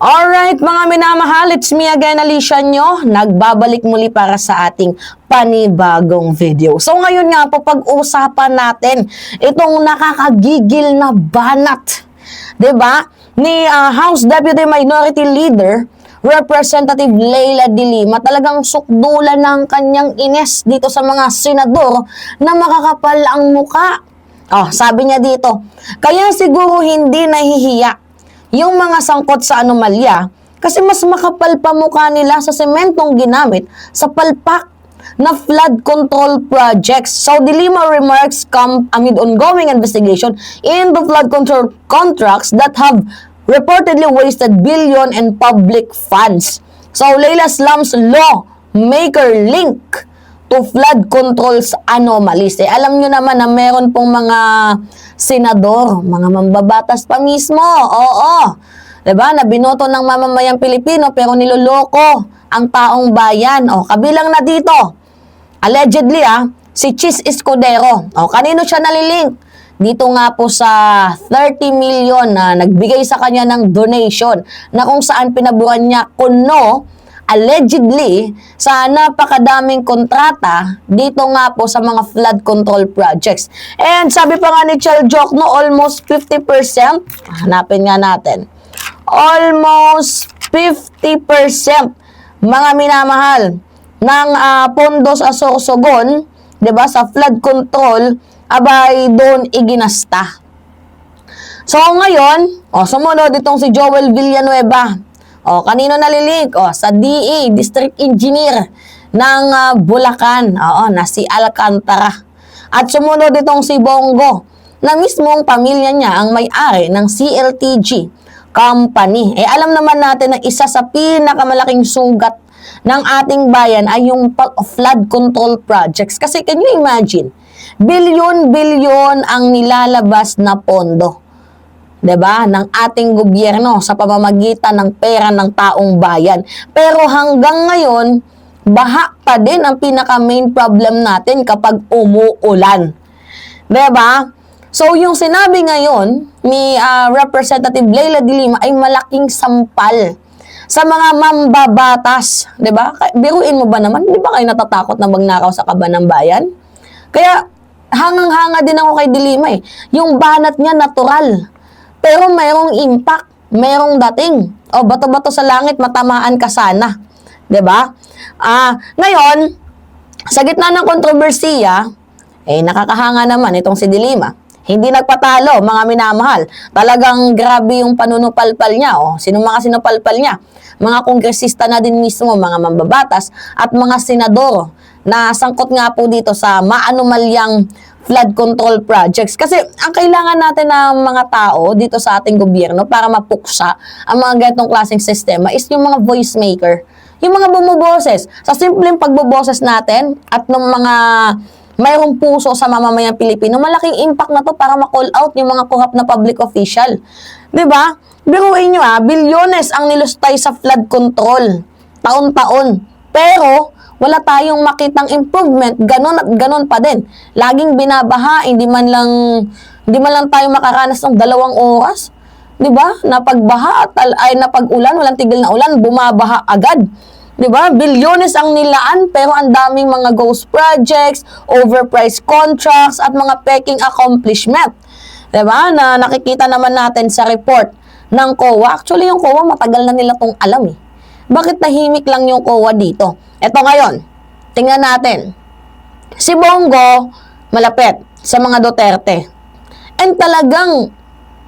Alright mga minamahal, it's me again, Alicia nyo. Nagbabalik muli para sa ating panibagong video. So ngayon nga po, pag-usapan natin itong nakakagigil na banat, 'di ba? Ni House Deputy Minority Leader Representative Leila de Lima. Talagang sukdulan ng kanyang ines dito sa mga senador na makakapal ang muka. Sabi niya dito, kaya siguro hindi nahihiya yung mga sangkot sa anomalya kasi mas makapal pa mukha nila sa sementong ginamit sa palpak na flood control projects. So, de Lima remarks come amid ongoing investigation in the flood control contracts that have reportedly wasted billion in public funds. So, Leila slams lawmaker link to flood controls anomalies. Alam nyo naman na meron pong mga senador, mga mambabatas pa mismo. Oo. Diba? Na binoto ng mamamayang Pilipino pero niloloko ang taong bayan. Kabilang na dito, allegedly si Chis Escudero. Kanino siya nalilink? Dito nga po sa 30 million na nagbigay sa kanya ng donation na kung saan pinaburan niya kuno allegedly sa napakadaming kontrata dito nga po sa mga flood control projects. And sabi pa nga ni Chel Jokno, almost 50%. Hanapin nga natin. Almost 50% mga minamahal ng pondo sa Sorsogon, 'di ba, sa flood control, abay doon iginasta. So ngayon, sumunod itong si Joel Villanueva. Kanino nalilink? Sa DE, District Engineer ng Bulacan. Na si Alcantara. At sumunod itong si Bongo, na mismong pamilya niya ang may-ari ng CLTG Company. Alam naman natin na isa sa pinakamalaking sugat ng ating bayan ay yung flood control projects. Kasi can you imagine? Bilyon-bilyon ang nilalabas na pondo, 'di ba, ng ating gobyerno sa pamamagitan ng pera ng taong bayan. Pero hanggang ngayon, baha pa din ang pinaka main problem natin kapag umuulan. 'Di ba? So yung sinabi ngayon ni Representative Leila de Lima ay malaking sampal sa mga mambabatas, 'di ba? Biruin mo ba naman, 'di ba kayo natatakot na magnakaw sa kaban ng bayan? Kaya hangang-hanga din ako kay de Lima Yung banat niya natural. Pero mayroong impact, mayroong dating. Bato-bato sa langit, matamaan ka sana. 'Di ba? Ngayon, sa gitna ng kontrobersiya, nakakahanga naman itong si de Lima. Hindi nagpatalo, mga minamahal. Talagang grabe yung panunupalpal niya. Sino mga sinupalpal niya? Mga kongresista na din mismo, mga mambabatas, at mga senador na sangkot nga po dito sa maanomalyang flood control projects. Kasi ang kailangan natin ng mga tao dito sa ating gobyerno para mapuksa ang mga ganitong klaseng sistema is yung mga voice maker. Yung mga bumuboses. Sa simpleng pagbuboses natin at ng mga mayroong puso sa mamamayang Pilipino, malaking impact na to para ma-call out yung mga corrupt na public official. 'Di ba? Biruin nyo bilyones ang nilustay sa flood control. Taon-taon. Pero wala tayong makitang improvement, ganon at ganon pa din. Laging binabaha, hindi man lang tayo makaranas ng 2 oras. 'Di ba? Napagbaha at napag-ulan, walang tigil na ulan, bumabaha agad. 'Di ba? Bilyones ang nilaan pero ang daming mga ghost projects, overpriced contracts at mga peking accomplishment. 'Di ba? Na nakikita naman natin sa report ng COA. Actually, yung COA matagal na nila tong alam Bakit tahimik lang yung COA dito? Ito ngayon, tingnan natin. Si Bongo, malapit sa mga Duterte. And talagang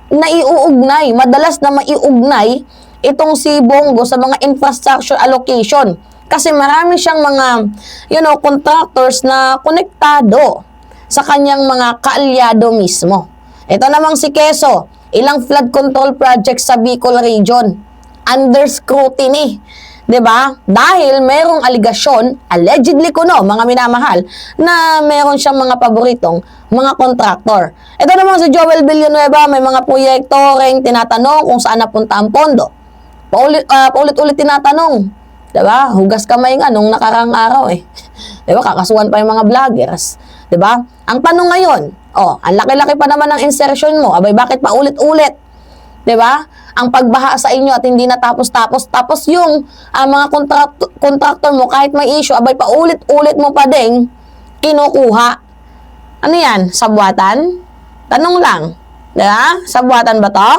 naiuugnay, madalas na maiugnay itong si Bongo sa mga infrastructure allocation. Kasi marami siyang mga, contractors na konektado sa kanyang mga kaalyado mismo. Ito namang si Quezon, ilang flood control projects sa Bicol region under scrutiny. 'Di ba? Dahil merong aligasyon, allegedly mga minamahal, na meron siyang mga paboritong mga kontraktor. Ito naman si Joel Villanueva, may mga proyekto ring tinatanong kung saan napunta ang pondo. Paulit-ulit tinatanong. 'Di ba? Hugas kamay nga nung nakarang araw 'Di ba? Kakasuhan pa yung mga vloggers. 'Di ba? Ang tanong ngayon, ang laki-laki pa naman ng insertion mo. Abay, bakit paulit-ulit? 'Di ba? Ang pagbaha sa inyo at hindi natapos-tapos. Tapos yung mga kontraktor mo, kahit may issue, abay pa ulit-ulit mo pa ding kinukuha. Ano yan? Sabwatan? Tanong lang. 'Di ba? Sabwatan ba to?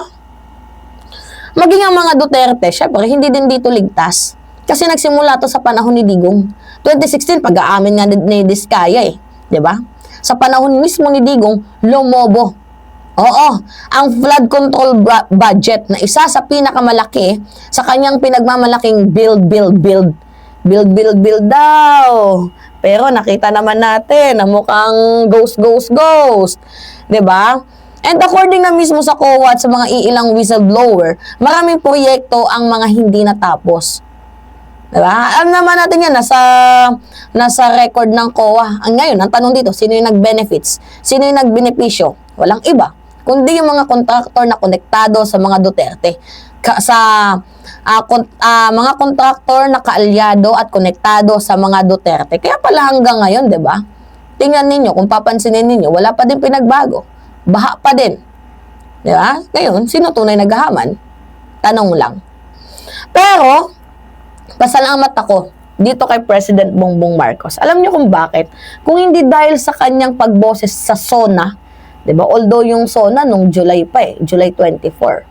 Maging ang mga Duterte, syempre, hindi din dito ligtas. Kasi nagsimula to sa panahon ni Digong. 2016, pag-aamin nga ni Diskaya eh. 'Di ba? Sa panahon mismo ni Digong, lumobo. Oo, ang flood control budget na isa sa pinakamalaki sa kanyang pinagmamalaking build daw. Pero nakita naman natin na mukhang ghost. 'Di ba? And according na mismo sa COA at sa mga iilang whistleblower, maraming proyekto ang mga hindi natapos. Diba? Alam naman natin yan, nasa record ng COA. Ngayon, ang tanong dito, sino yung nag-benefits? Sino yung nag-benepisyo? Walang iba, kundi yung mga kontraktor na konektado sa mga Duterte. Mga kontraktor na kaalyado at konektado sa mga Duterte. Kaya pala hanggang ngayon, diba? Tingnan ninyo, kung papansinin ninyo, wala pa din pinagbago. Baha pa din. Diba? Ngayon, sino tunay naghahaman? Tanong lang. Pero, pasalamat ako dito kay President Bongbong Marcos. Alam niyo kung bakit? Kung hindi dahil sa kanyang pagboses sa SONA, 'di ba? Although yung SONA nung July pa July 24.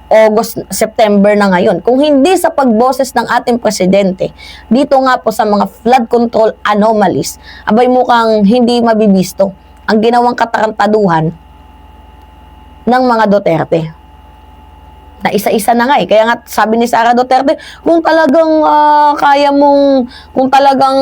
August, September na ngayon. Kung hindi sa pagboses ng ating presidente, dito nga po sa mga flood control anomalies, abay mukhang hindi mabibisto ang ginawang katarantaduhan ng mga Duterte. Na isa-isa na nga Kaya nga sabi ni Sara Duterte, kung talagang kung talagang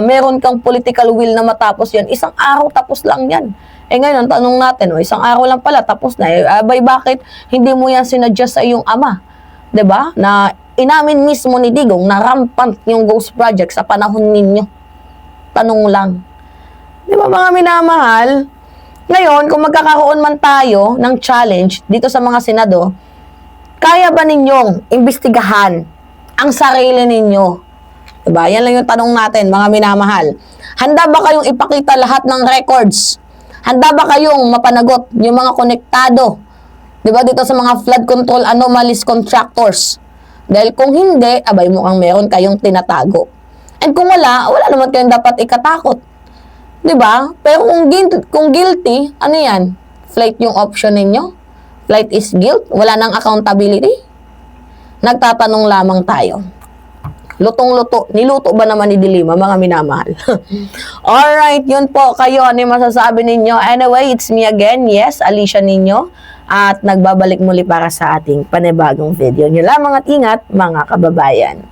meron kang political will na matapos yan, isang araw tapos lang yan. Ngayon, tanong natin, isang araw lang pala, tapos na. Abay, bakit hindi mo yan sinadjust sa iyong ama? 'Di ba? Na inamin mismo ni Digong na rampant yung ghost project sa panahon ninyo. Tanong lang. 'Di ba mga minamahal? Ngayon, kung magkakaroon man tayo ng challenge dito sa mga senado, kaya ba ninyong imbestigahan ang sarili ninyo? Diba? Yan lang yung tanong natin, mga minamahal. Handa ba kayong ipakita lahat ng records? Handa ba kayong mapanagot yung mga konektado? Diba? Dito sa mga flood control anomalies contractors. Dahil kung hindi, abay mukhang meron kayong tinatago. And kung wala naman kayong dapat ikatakot. 'Di ba? Pero kung guilty, ano 'yan? Flight yung option ninyo? Flight is guilt? Wala nang accountability? Nagtatanong lamang tayo. Lutong-luto. Niluto ba naman ni Dilima, mga minamahal? Alright, yun po. Kayo, ano yung masasabi ninyo? Anyway, it's me again. Yes, Alicia ninyo. At nagbabalik muli para sa ating panibagong video. Yun lamang at ingat, mga kababayan.